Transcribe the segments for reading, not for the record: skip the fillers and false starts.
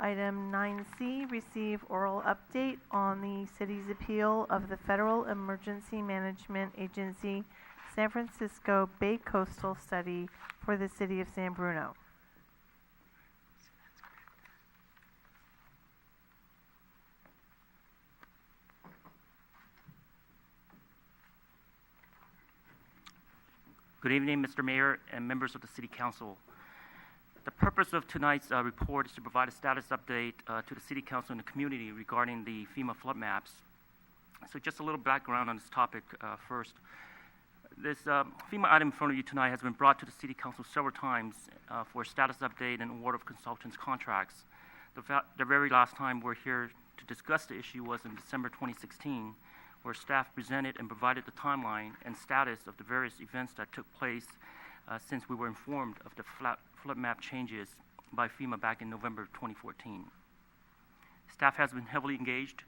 Item 9C, receive oral update on the city's appeal of the Federal Emergency Management Agency San Francisco Bay Coastal Study for the City of San Bruno. Good evening, Mr. Mayor and members of the City Council. The purpose of tonight's report is to provide a status update to the City Council and the community regarding the FEMA flood maps. So just a little background on this topic first. This FEMA item in front of you tonight has been brought to the City Council several times for a status update and award of consultants' contracts. The very last time we're here to discuss the issue was in December 2016, where staff presented and provided the timeline and status of the various events that took place since we were informed of the flood map changes by FEMA back in November 2014. Staff has been heavily engaged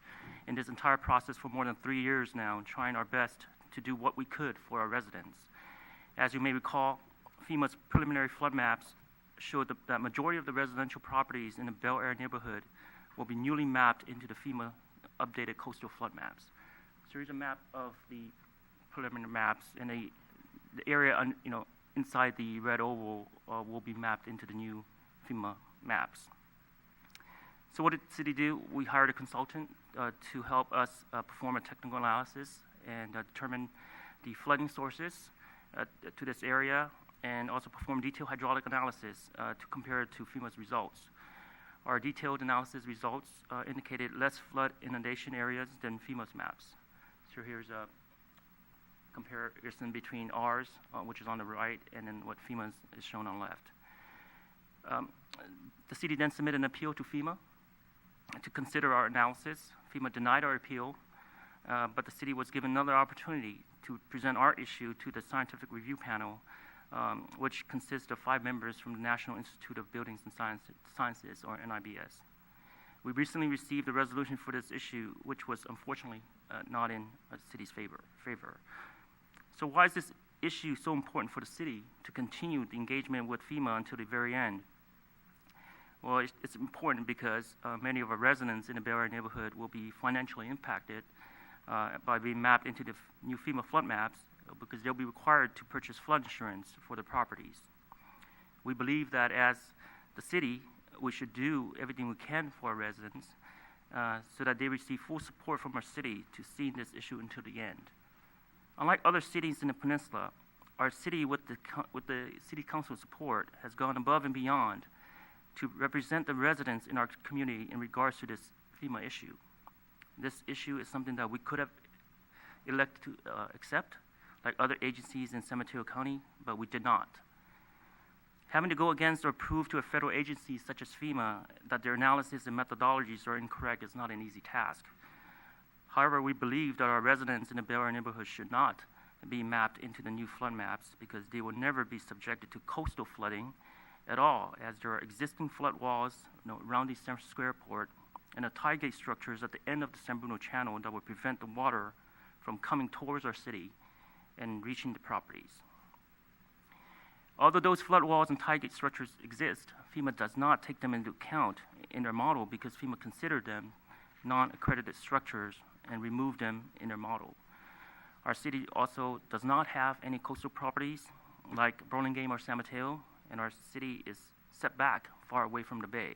in this entire process for more than 3 years now, trying our best to do what we could for our residents. As you may recall, FEMA's preliminary flood maps showed that majority of the residential properties in the Bel Air neighborhood will be newly mapped into the FEMA updated coastal flood maps. So here's a map of the preliminary maps, and the area inside the red oval will be mapped into the new FEMA maps. So what did the city do? We hired a consultant to help us perform a technical analysis and determine the flooding sources to this area, and also perform detailed hydraulic analysis to compare it to FEMA's results. Our detailed analysis results indicated less flood inundation areas than FEMA's maps. So here's a comparison between ours, which is on the right, and then what FEMA's is shown on the left. The city then submitted an appeal to FEMA to consider our analysis. FEMA denied our appeal, but the city was given another opportunity to present our issue to the scientific review panel, which consists of 5 members from the National Institute of Buildings and Sciences, or NIBS. We recently received a resolution for this issue, which was unfortunately not in the city's favor. So why is this issue so important for the city to continue the engagement with FEMA until the very end? Well, it's important because many of our residents in the Bel Air neighborhood will be financially impacted by being mapped into the new FEMA flood maps, because they'll be required to purchase flood insurance for their properties. We believe that as the city, we should do everything we can for our residents so that they receive full support from our city to see this issue until the end. Unlike other cities in the peninsula, our city, with the City Council support, has gone above and beyond to represent the residents in our community in regards to this FEMA issue. This issue is something that we could have elected to accept, like other agencies in San Mateo County, but we did not. Having to go against or prove to a federal agency such as FEMA that their analysis and methodologies are incorrect is not an easy task. However, we believe that our residents in the Bel Air neighborhood should not be mapped into the new flood maps, because they will never be subjected to coastal flooding at all, as there are existing flood walls around the San Francisco airport and the tide gate structures at the end of the San Bruno Channel that will prevent the water from coming towards our city and reaching the properties. Although those flood walls and tide gate structures exist, FEMA does not take them into account in their model, because FEMA considered them non-accredited structures and removed them in their model. Our city also does not have any coastal properties like Burlingame or San Mateo, and our city is set back far away from the bay.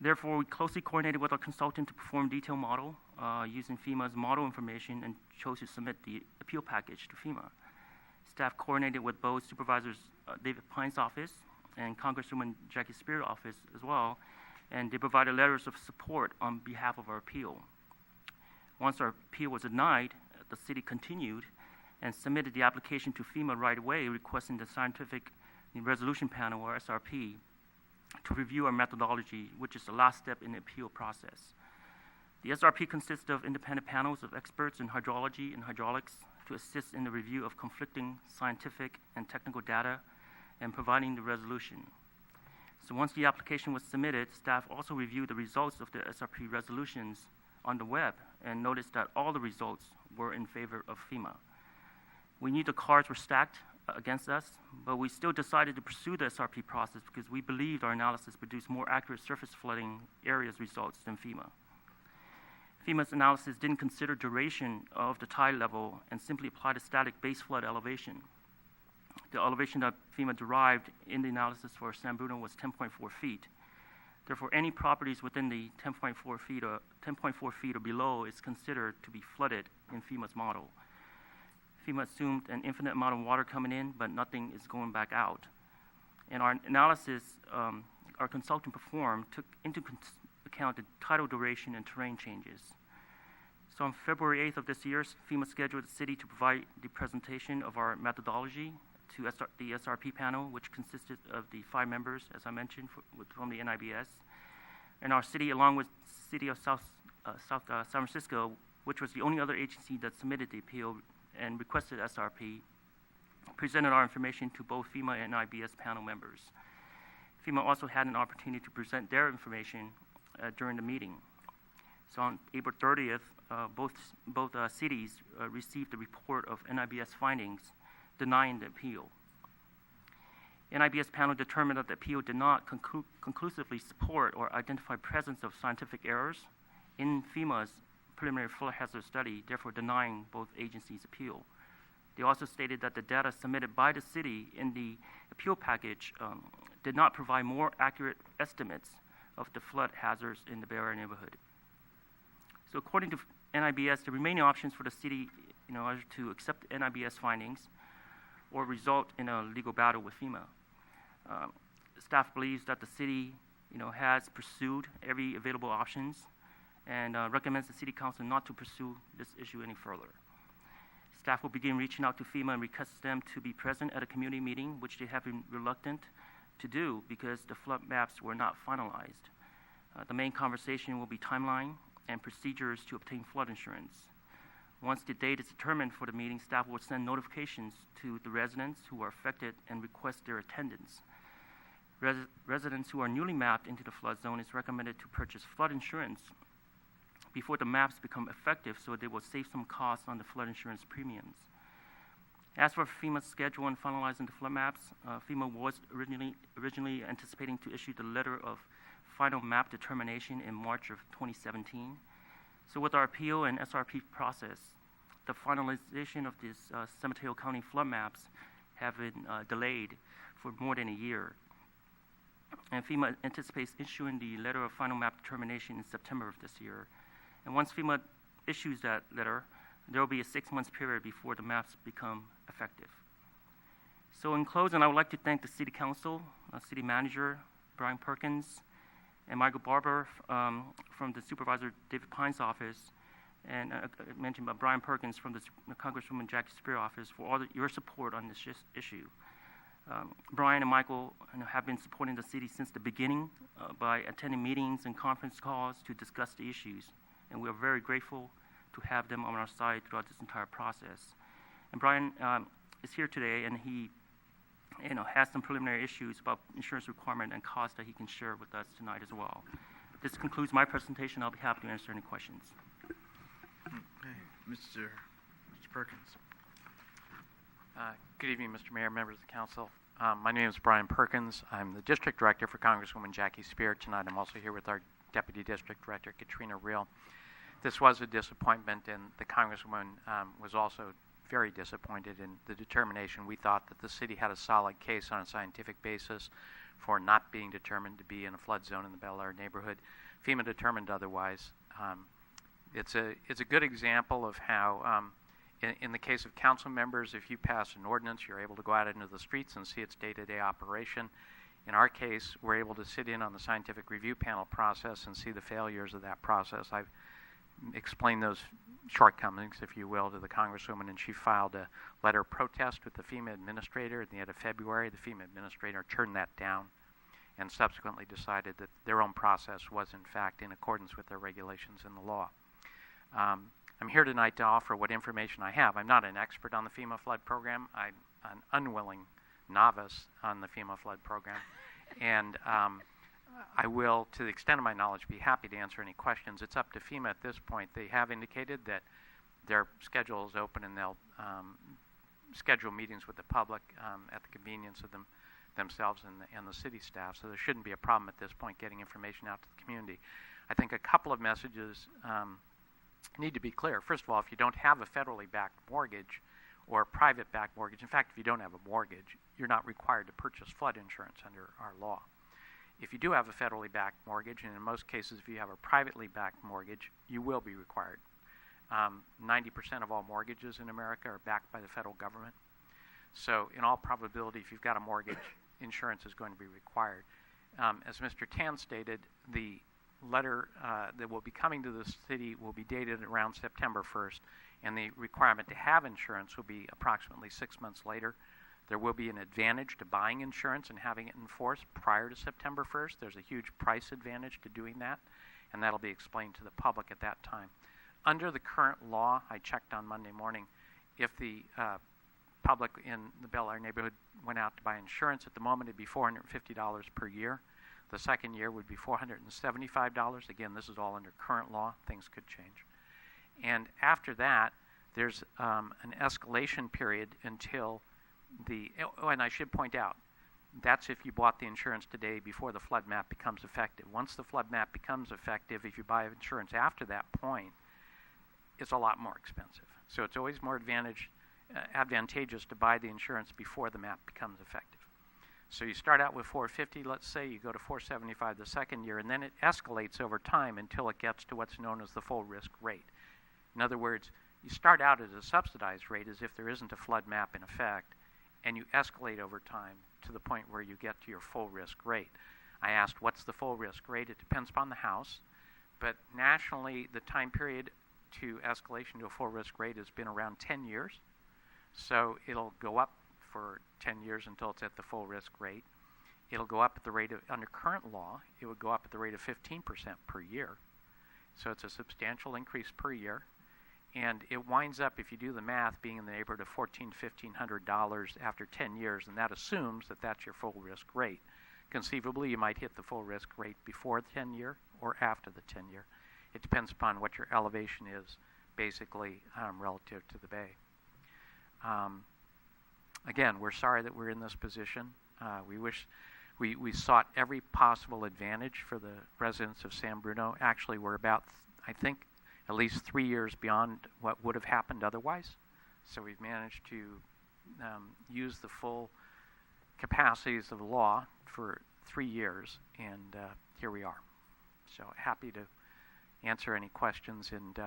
Therefore, we closely coordinated with our consultant to perform detailed model using FEMA's model information, and chose to submit the appeal package to FEMA. Staff coordinated with both Supervisors David Pine's office and Congresswoman Jackie Spear's office as well, and they provided letters of support on behalf of our appeal. Once our appeal was denied, the city continued and submitted the application to FEMA right away, requesting the Scientific Resolution Panel, or SRP, to review our methodology, which is the last step in the appeal process. The SRP consists of independent panels of experts in hydrology and hydraulics to assist in the review of conflicting scientific and technical data and providing the resolution. So once the application was submitted, staff also reviewed the results of the SRP resolutions on the web and noticed that all the results were in favor of FEMA. We knew the cards were stacked against us, but we still decided to pursue the SRP process because we believed our analysis produced more accurate surface flooding areas results than FEMA. FEMA's analysis didn't consider duration of the tide level and simply applied a static base flood elevation. The elevation that FEMA derived in the analysis for San Bruno was 10.4 feet. Therefore, any properties within the 10.4 feet or below is considered to be flooded in FEMA's model. FEMA assumed an infinite amount of water coming in, but nothing is going back out. And our analysis our consultant performed took into account the tidal duration and terrain changes. So on February 8th of this year, FEMA scheduled the city to provide the presentation of our methodology to the SRP panel, which consisted of the 5 members, as I mentioned, from the NIBS. And our city, along with City of San Francisco, which was the only other agency that submitted the appeal and requested SRP, presented our information to both FEMA and NIBS panel members. FEMA also had an opportunity to present their information during the meeting. So on April 30th, both cities received the report of NIBS findings denying the appeal. NIBS panel determined that the appeal did not conclusively support or identify presence of scientific errors in FEMA's preliminary flood hazard study, therefore denying both agencies' appeal. They also stated that the data submitted by the city in the appeal package did not provide more accurate estimates of the flood hazards in the Bay Area neighborhood. So according to NIBS, the remaining options for the city are to accept NIBS findings or result in a legal battle with FEMA. Staff believes that the city has pursued every available options and recommends the City Council not to pursue this issue any further. Staff will begin reaching out to FEMA and request them to be present at a community meeting, which they have been reluctant to do because the flood maps were not finalized. The main conversation will be timeline and procedures to obtain flood insurance. Once the date is determined for the meeting, staff will send notifications to the residents who are affected and request their attendance. Residents who are newly mapped into the flood zone is recommended to purchase flood insurance before the maps become effective so they will save some costs on the flood insurance premiums. As for FEMA's schedule and finalizing the flood maps, FEMA was originally anticipating to issue the letter of final map determination in March of 2017. So with our appeal and SRP process, the finalization of these San Mateo County flood maps have been delayed for more than a year. And FEMA anticipates issuing the letter of final map determination in September of this year. And once FEMA issues that letter, there will be a 6-month period before the maps become effective. So in closing, I would like to thank the City Council, City Manager Bryan Perkins, and Michael Barber from the Supervisor David Pine's office, and I mentioned about Bryan Perkins from the Congresswoman Jackie Spear office for all your support on this issue. Bryan and Michael have been supporting the city since the beginning by attending meetings and conference calls to discuss the issues, and we are very grateful to have them on our side throughout this entire process. And Bryan is here today, and he has some preliminary issues about insurance requirement and cost that he can share with us tonight as well. This concludes my presentation. I'll be happy to answer any questions. Okay, Mr. Perkins. Good evening, Mr. Mayor, members of the council. My name is Bryan Perkins. I'm the district director for Congresswoman Jackie Spear. Tonight I'm also here with our deputy district director, Katrina Reel. This was a disappointment, and the Congresswoman was also very disappointed in the determination. We thought that the city had a solid case on a scientific basis for not being determined to be in a flood zone in the Bel Air neighborhood. FEMA determined otherwise. It's a good example of how, in the case of council members, if you pass an ordinance, you're able to go out into the streets and see its day-to-day operation. In our case, we're able to sit in on the scientific review panel process and see the failures of that process. I've explained those shortcomings, if you will, to the Congresswoman, and she filed a letter of protest with the FEMA administrator at the end of February. The FEMA administrator turned that down and subsequently decided that their own process was, in fact, in accordance with their regulations and the law. I'm here tonight to offer what information I have. I'm not an expert on the FEMA flood program. I'm an unwilling novice on the FEMA flood program. And I will, to the extent of my knowledge, be happy to answer any questions. It's up to FEMA at this point. They have indicated that their schedule is open and they'll schedule meetings with the public at the convenience of themselves and the city staff. So there shouldn't be a problem at this point getting information out to the community. I think a couple of messages need to be clear. First of all, if you don't have a federally backed mortgage or a private backed mortgage, in fact, if you don't have a mortgage, you're not required to purchase flood insurance under our law. If you do have a federally backed mortgage, and in most cases if you have a privately backed mortgage, you will be required. 90% of all mortgages in America are backed by the federal government. So in all probability, if you've got a mortgage, insurance is going to be required. As Mr. Tan stated, the letter that will be coming to the city will be dated around September 1st, and the requirement to have insurance will be approximately 6 months later. There will be an advantage to buying insurance and having it enforced prior to September 1st. There's a huge price advantage to doing that, and that'll be explained to the public at that time. Under the current law, I checked on Monday morning, if the public in the Bel Air neighborhood went out to buy insurance, at the moment it'd be $450 per year. The second year would be $475. Again, this is all under current law. Things could change. And after that, there's an escalation period until and I should point out, that's if you bought the insurance today before the flood map becomes effective. Once the flood map becomes effective, if you buy insurance after that point, it's a lot more expensive. So it's always more advantageous to buy the insurance before the map becomes effective. So you start out with $450, let's say, you go to $475 the second year, and then it escalates over time until it gets to what's known as the full risk rate. In other words, you start out at a subsidized rate as if there isn't a flood map in effect, and you escalate over time to the point where you get to your full risk rate. I asked, what's the full risk rate? It depends upon the house, but nationally, the time period to escalation to a full risk rate has been around 10 years. So it'll go up for 10 years until it's at the full risk rate. It'll go up at the rate of, under current law, it would go up at the rate of 15% per year. So it's a substantial increase per year. And it winds up, if you do the math, being in the neighborhood of $1,400, $1,500 after 10 years, and that assumes that that's your full risk rate. Conceivably, you might hit the full risk rate before the 10 year or after the 10 year. It depends upon what your elevation is, basically, relative to the bay. Again, we're sorry that we're in this position. We sought every possible advantage for the residents of San Bruno. Actually, we're about, I think, at least 3 years beyond what would have happened otherwise. So we've managed to use the full capacities of the law for 3 years, and here we are. So happy to answer any questions, and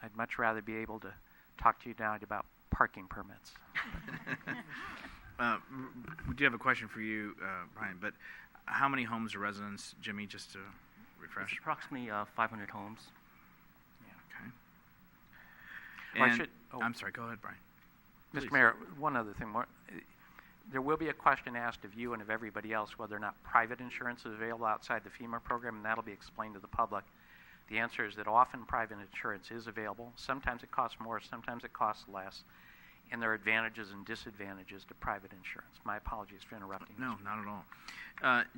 I'd much rather be able to talk to you now about parking permits. We do have a question for you, Brian, but how many homes or residents, Jimmy, just to refresh? It's approximately 500 homes. Okay. I'm sorry, go ahead, Brian. Mr. Please. Mayor, one other thing more. There will be a question asked of you and of everybody else whether or not private insurance is available outside the FEMA program, and that'll be explained to the public. The answer is that often private insurance is available. Sometimes it costs more, sometimes it costs less, and there are advantages and disadvantages to private insurance. My apologies for interrupting. No, not at all.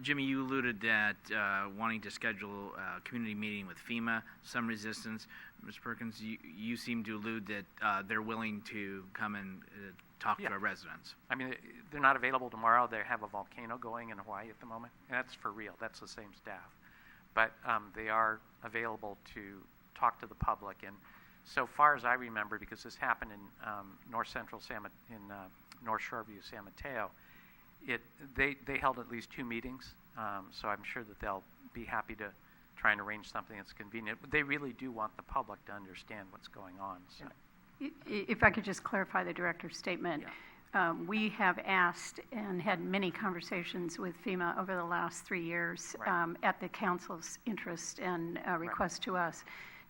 Jimmy, you alluded that wanting to schedule a community meeting with FEMA, some resistance. Ms. Perkins, you seem to allude that they're willing to come and talk to our residents. I mean, they're not available tomorrow. They have a volcano going in Hawaii at the moment, and that's for real. That's the same staff. But they are available to talk to the public. And so far as I remember, because this happened in North Shoreview, San Mateo, they held at least 2 meetings. So I'm sure that they'll be happy to try and arrange something that's convenient. They really do want the public to understand what's going on. So. If I could just clarify the director's statement. Yeah. We have asked and had many conversations with FEMA over the last 3 years at the council's interest and request to us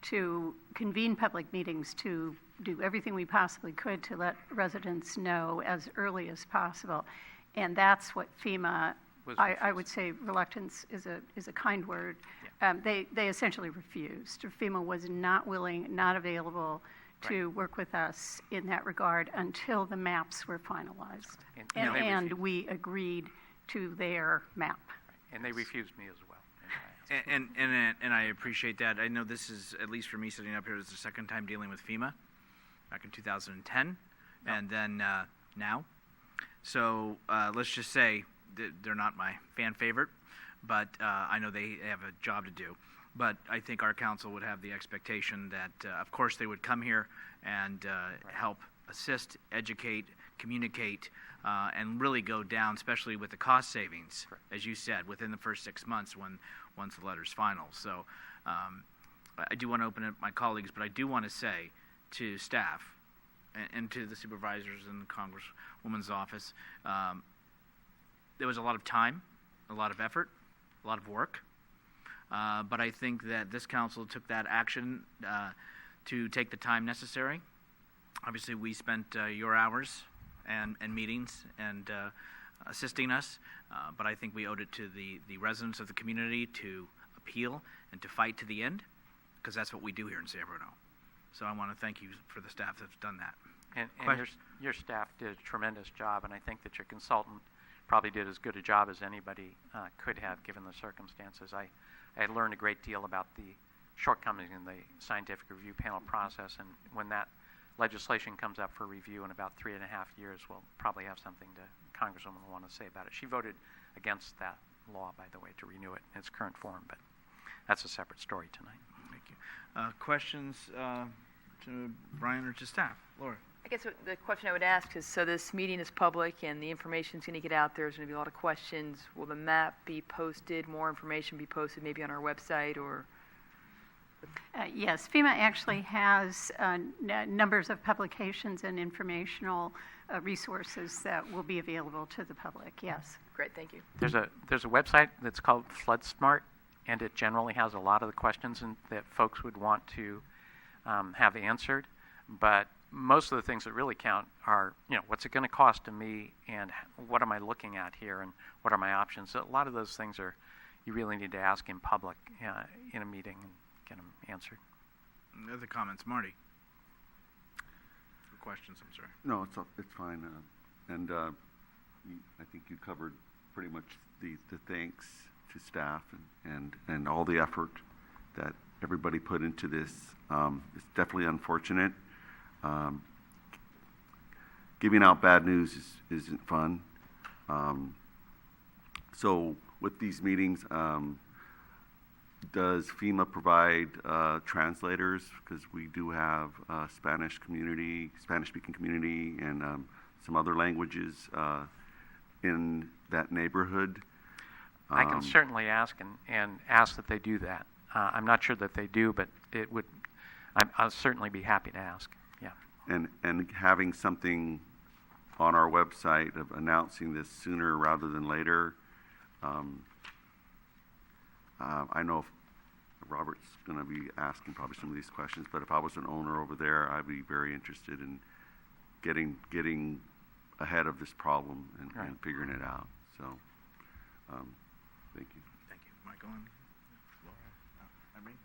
to convene public meetings to do everything we possibly could to let residents know as early as possible. And that's what FEMA, I would say reluctance is a kind word. Yeah. They essentially refused. FEMA was not willing, not available to work with us in that regard until the maps were finalized. And we agreed to their map. And they refused me as well. And I appreciate that. I know this is, at least for me sitting up here, this is the second time dealing with FEMA. Back in 2010, and then now. So let's just say that they're not my fan favorite, but I know they have a job to do. But I think our council would have the expectation that, of course, they would come here and help assist, educate, communicate, and really go down, especially with the cost savings, as you said, within the first 6 months once the letter's final. So I do want to open it up my colleagues, but I do want to say to staff and to the supervisors in the Congresswoman's office, there was a lot of time, a lot of effort, a lot of work. But I think that this council took that action to take the time necessary. Obviously, we spent your hours and meetings and assisting us, but I think we owed it to the residents of the community to appeal and to fight to the end, because that's what we do here in San Bruno. So I want to thank you for the staff that's done that. And your staff did a tremendous job, and I think that your consultant probably did as good a job as anybody could have, given the circumstances. I learned a great deal about the shortcomings in the scientific review panel process, and when that legislation comes up for review in about 3.5 years, we'll probably have something Congresswoman will want to say about it. She voted against that law, by the way, to renew it in its current form, but that's a separate story tonight. Thank you. Questions to Bryan or to staff? Laura? I guess the question I would ask is, so this meeting is public and the information's going to get out there. There's going to be a lot of questions. Will the map be posted, more information be posted maybe on our website or? Yes, FEMA actually has numbers of publications and informational resources that will be available to the public, yes. Great, thank you. There's a website that's called FloodSmart, and it generally has a lot of the questions that folks would want to have answered, but most of the things that really count are, what's it going to cost to me, and what am I looking at here, and what are my options? So a lot of those things you really need to ask in public in a meeting and get them answered. Other comments, Marty? Or questions, I'm sorry. No, it's fine. I think you covered pretty much the thanks to staff and all the effort that everybody put into this. It's definitely unfortunate. Giving out bad news isn't fun. So with these meetings, does FEMA provide translators? Because we do have Spanish-speaking community, and some other languages in that neighborhood. I can certainly ask and ask that they do that. I'm not sure that they do, but I'll certainly be happy to ask. Yeah. And having something on our website of announcing this sooner rather than later. I know Robert's going to be asking probably some of these questions, but if I was an owner over there, I'd be very interested in getting ahead of this problem and figuring it out. So, thank you. Thank you. Michael and Laura? Irene?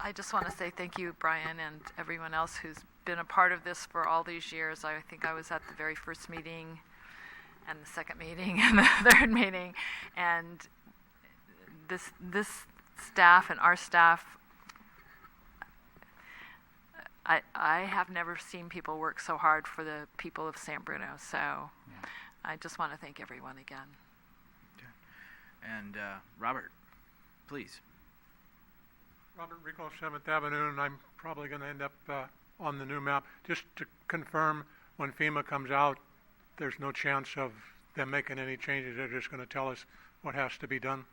I just want to say thank you, Bryan, and everyone else who's been a part of this for all these years. I think I was at the very first meeting and the second meeting and the third meeting, and this staff and our staff, I have never seen people work so hard for the people of San Bruno, so I just want to thank everyone again. Okay. And Robert, please. Robert Rico, 7th Avenue, and I'm probably going to end up on the new map. Just to confirm, when FEMA comes out, there's no chance of them making any changes. They're just going to tell us what has to be done.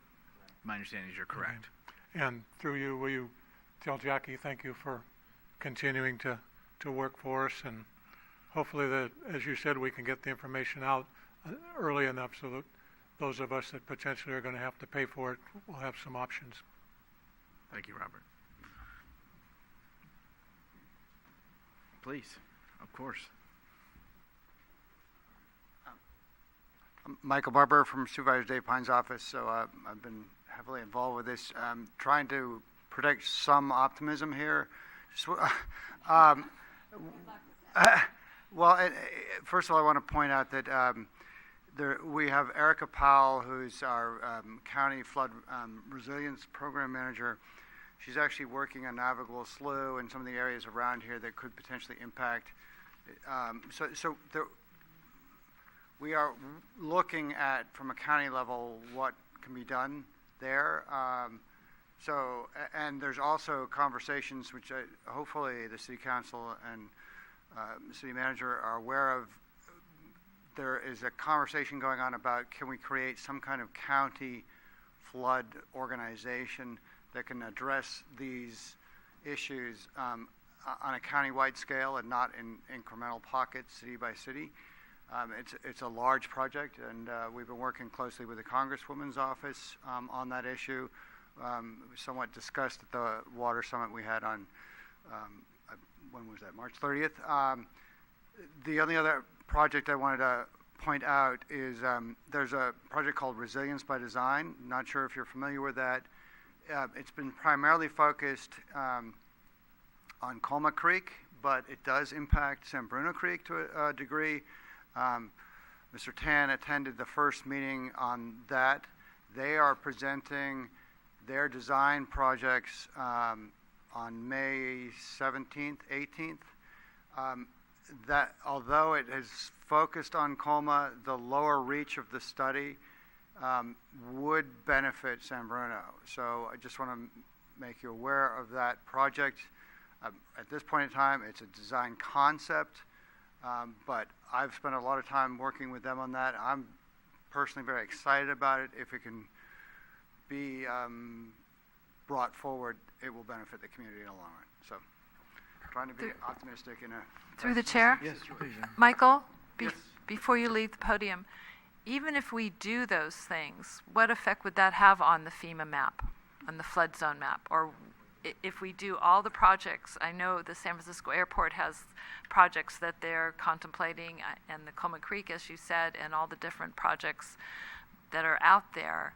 My understanding is you're correct. Okay. And through you, will you tell Jackie thank you for continuing to work for us, and hopefully that, as you said, we can get the information out early enough so that those of us that potentially are going to have to pay for it will have some options. Thank you, Robert. Please, of course. I'm Michael Barber from Supervisor Dave Pine's office, so I've been heavily involved with this, trying to predict some optimism here. First of all, I want to point out that we have Erica Powell, who's our county flood resilience program manager. she's actually working on navigable slough and some of the areas around here that could potentially impact. We are looking at, from a county level, what can be done there. And there's also conversations which hopefully the city council and city manager are aware of. There is a conversation going on about, can we create some kind of county flood organization that can address these issues on a county-wide scale and not in incremental pockets, city by city. It's a large project, and we've been working closely with the Congresswoman's office on that issue. Somewhat discussed at the water summit we had on, when was that, March 30th? The only other project I wanted to point out is there's a project called Resilience by Design. Not sure if you're familiar with that. It's been primarily focused on Colma Creek, but it does impact San Bruno Creek to a degree. Mr. Tan attended the first meeting on that. They are presenting their design projects on May 17th, 18th. That although it is focused on Colma, the lower reach of the study would benefit San Bruno. So I just want to make you aware of that project. At this point in time, it's a design concept, but I've spent a lot of time working with them on that. I'm personally very excited about it. If it can be brought forward, it will benefit the community in the long run. So trying to be optimistic in a... Through the chair? Yes, please. Michael, Yes. Before you leave the podium, even if we do those things, what effect would that have on the FEMA map, on the flood zone map? Or if we do all the projects, I know the San Francisco Airport has projects that they're contemplating, and the Colma Creek, as you said, and all the different projects that are out there.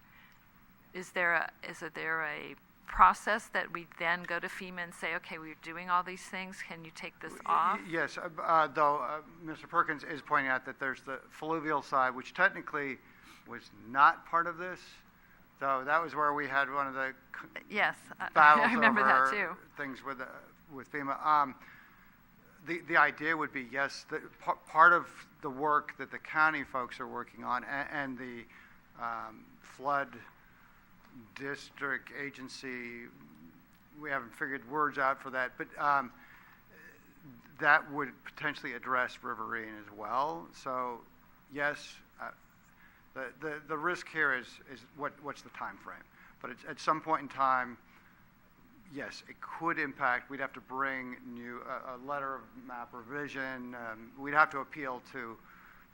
Is there a process that we then go to FEMA and say, okay, we're doing all these things, can you take this off? Yes, though Mr. Perkins is pointing out that there's the fluvial side, which technically was not part of this. So that was where we had one of the yes, battles I remember over that too. Things with FEMA. The idea would be, yes, part of the work that the county folks are working on and the flood district agency, we haven't figured words out for that, but that would potentially address Riverine as well. So yes, the risk here is what's the time frame? But it's, at some point in time, yes, it could impact. We'd have to bring a letter of map revision. We'd have to appeal to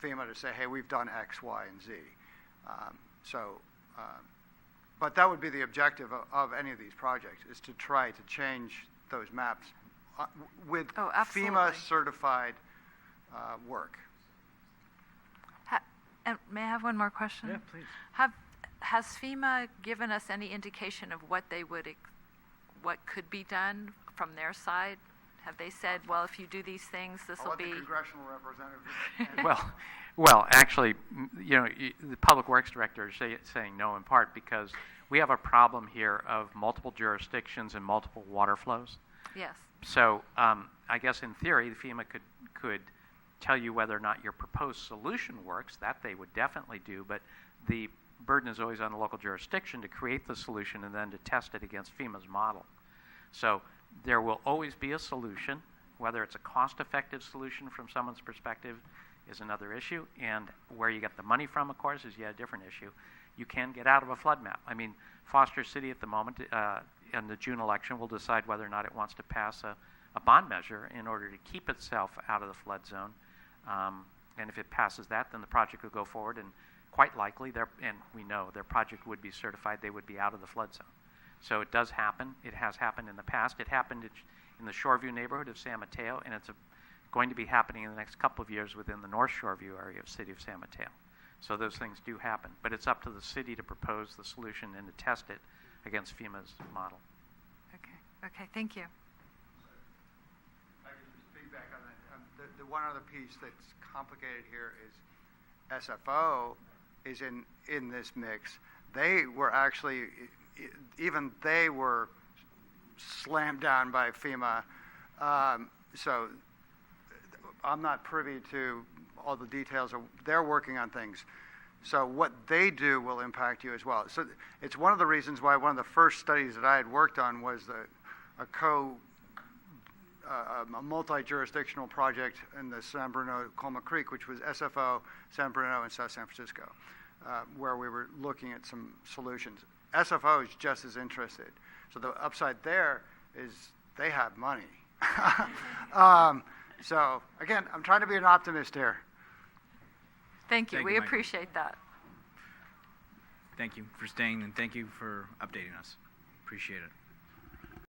FEMA to say, hey, we've done X, Y, and Z. But that would be the objective of any of these projects, is to try to change those maps with FEMA certified work. And may I have one more question? Yeah, please. Has FEMA given us any indication of what could be done from their side? Have they said, well, if you do these things, this will be... I'll let the congressional representative... Well, actually, the Public Works Director is saying no in part because we have a problem here of multiple jurisdictions and multiple water flows. Yes. So I guess in theory, the FEMA could tell you whether or not your proposed solution works. That they would definitely do, but the burden is always on the local jurisdiction to create the solution and then to test it against FEMA's model. So there will always be a solution. Whether it's a cost-effective solution from someone's perspective is another issue, and where you get the money from, of course, is yet a different issue. You can get out of a flood map. I mean, Foster City at the moment, in the June election, will decide whether or not it wants to pass a bond measure in order to keep itself out of the flood zone. And if it passes that, then the project will go forward, and quite likely, and we know their project would be certified, they would be out of the flood zone. So it does happen. It has happened in the past. It happened in the Shoreview neighborhood of San Mateo, and it's going to be happening in the next couple of years within the North Shoreview area of City of San Mateo. So those things do happen, but it's up to the city to propose the solution and to test it against FEMA's model. Okay, thank you. I can just piggyback on that. The one other piece that's complicated here is SFO is in this mix. They were actually, even they were slammed down by FEMA. So I'm not privy to all the details. They're working on things. So what they do will impact you as well. So it's one of the reasons why one of the first studies that I had worked on was a multi-jurisdictional project in the San Bruno, Colma Creek, which was SFO, San Bruno, and South San Francisco, where we were looking at some solutions. SFO is just as interested. So the upside there is they have money. So again, I'm trying to be an optimist here. Thank you. Thank We you, Michael. appreciate that. Thank you for staying, and thank you for updating us. Appreciate it.